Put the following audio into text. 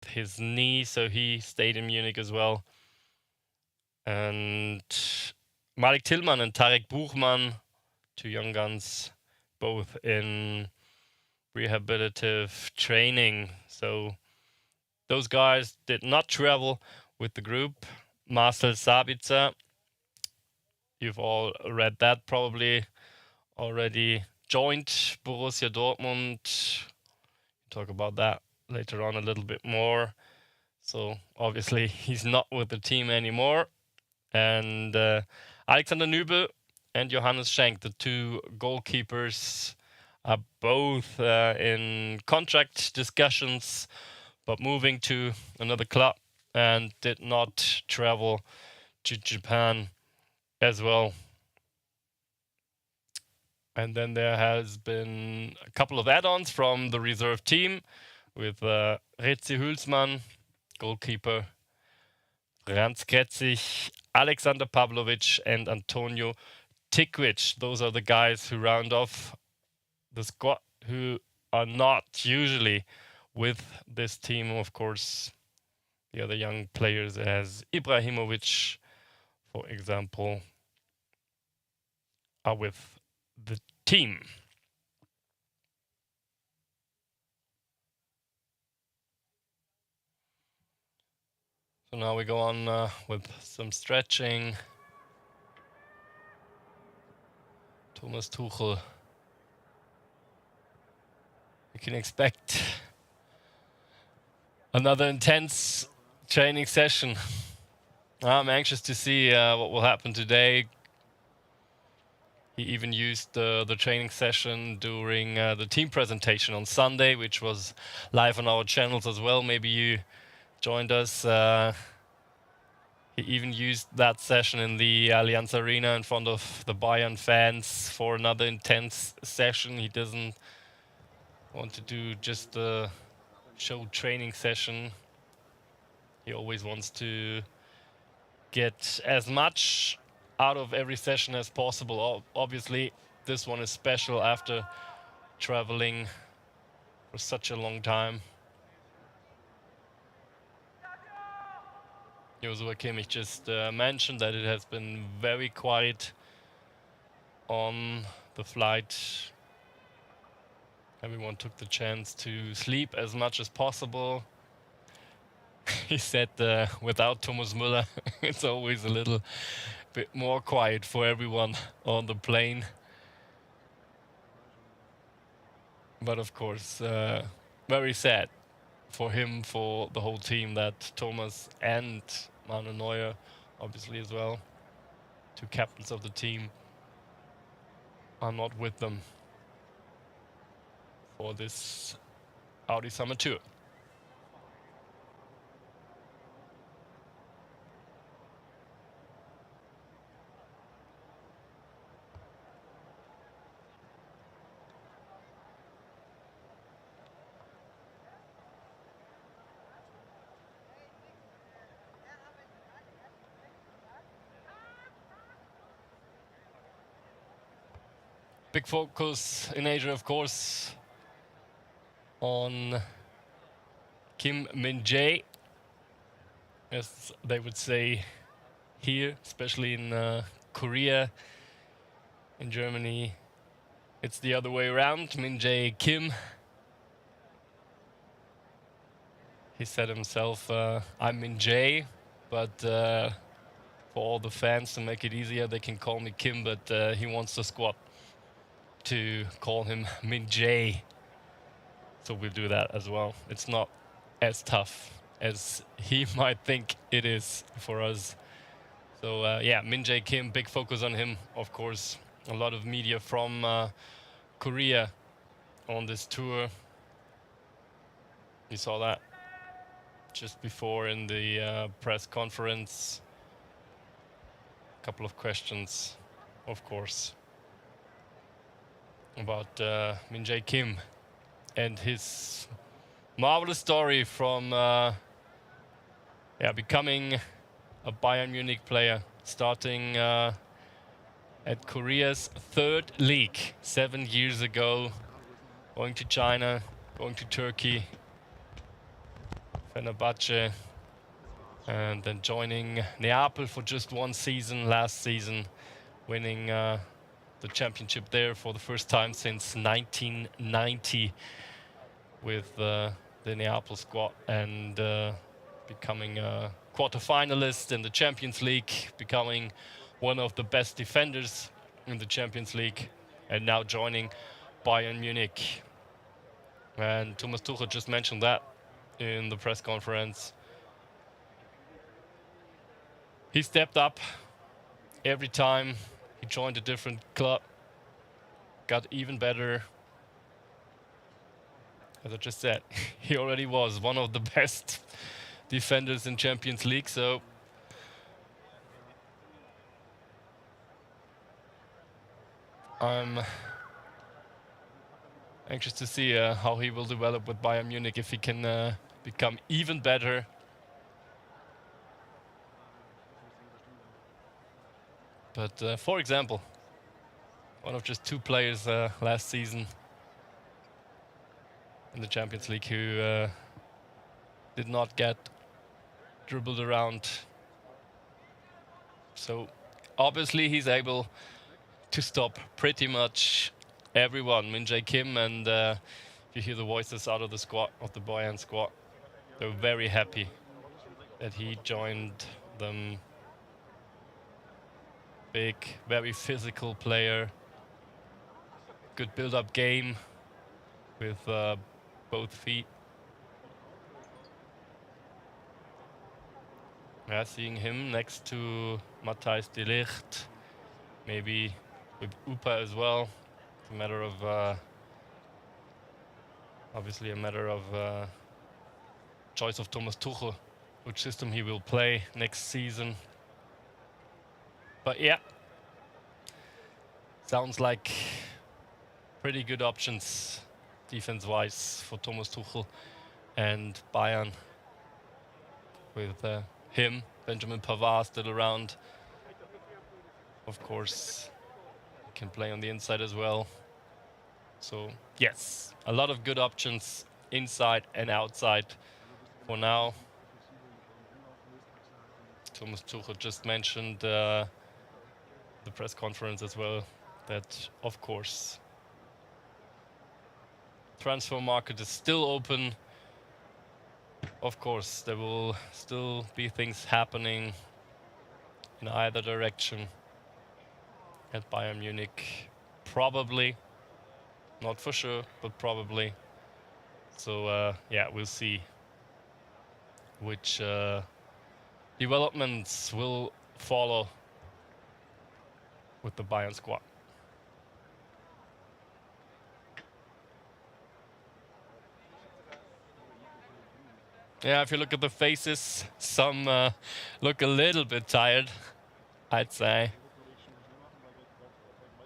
his knee, so he stayed in Munich as well. And Malik Tillman and Tarek Buchmann, two young guns, both in rehabilitative training. So those guys did not travel with the group. Marcel Sabitzer, you've all read that probably already, joined Borussia Dortmund. Talk about that later on a little bit more. So obviously he's not with the team anymore. And Alexander Nübel and Johannes Schenk, the two goalkeepers, are both in contract discussions, but moving to another club and did not travel to Japan as well. And then there has been a couple of add-ons from the reserve team with Rezi Hülsmann, goalkeeper, Franz Kretzig, Alexander Pavlovic, and Antonio Tikvic. Those are the guys who round off the squad who are not usually with this team. Of course, the other young players as Ibrahimovic, for example, are with the team. So now we go on with some stretching. Thomas Tuchel. You can expect another intense training session. I'm anxious to see what will happen today. He even used the training session during the team presentation on Sunday, which was live on our channels as well. Maybe you joined us. He even used that session in the Allianz Arena in front of the Bayern fans for another intense session. He doesn't want to do just a show training session. He always wants to get as much out of every session as possible. Obviously, this one is special after traveling for such a long time. Joshua Kimmich just mentioned that it has been very quiet on the flight. Everyone took the chance to sleep as much as possible. He said without Thomas Müller, it's always a little bit more quiet for everyone on the plane. But of course, very sad for him, for the whole team, that Thomas and Manuel Neuer, obviously as well, two captains of the team, are not with them for this Audi Summer Tour. Big focus in Asia, of course, on Kim Min-jae, as they would say here, especially in Korea. In Germany, it's the other way around. Min-jae Kim. He said himself, I'm Min-jae, but for all the fans, to make it easier, they can call me Kim, but he wants the squad to call him Min-jae. So we'll do that as well. It's not as tough as he might think it is for us. So yeah, Min-jae Kim, big focus on him, of course. A lot of media from Korea on this tour. You saw that just before in the press conference. A couple of questions, of course, about Min-jae Kim and his marvelous story from becoming a Bayern Munich player, starting at Korea's third league 7 years ago, going to China, going to Turkey, Fenerbahce, and then joining Neapel for just one season last season, winning the championship there for the first time since 1990 with the Neapel squad, and becoming a quarter-finalist in the Champions League, becoming one of the best defenders in the Champions League, and now joining Bayern Munich. And Thomas Tuchel just mentioned that in the press conference. He stepped up every time he joined a different club, got even better. As I just said, he already was one of the best defenders in Champions League, so I'm anxious to see how he will develop with Bayern Munich, if he can become even better. But for example, one of just 2 players last season in the Champions League who did not get dribbled around. So obviously he's able to stop pretty much everyone. Min Jae Kim, and you hear the voices out of the squad, of the Bayern squad. They're very happy that he joined them. Big, very physical player. Good build-up game with both feet. Yeah, seeing him next to Matthijs de Ligt, maybe with Upa as well. It's a matter of obviously a matter of choice of Thomas Tuchel, which system he will play next season. But yeah, sounds like pretty good options defense-wise for Thomas Tuchel and Bayern, with him, Benjamin Pavard still around. Of course, he can play on the inside as well. So yes, a lot of good options inside and outside for now. Thomas Tuchel just mentioned the press conference as well, that of course transfer market is still open. Of course, there will still be things happening in either direction at Bayern Munich. Probably, not for sure, but probably. So yeah, we'll see which developments will follow with the Bayern squad. Yeah, if you look at the faces, some look a little bit tired, I'd say.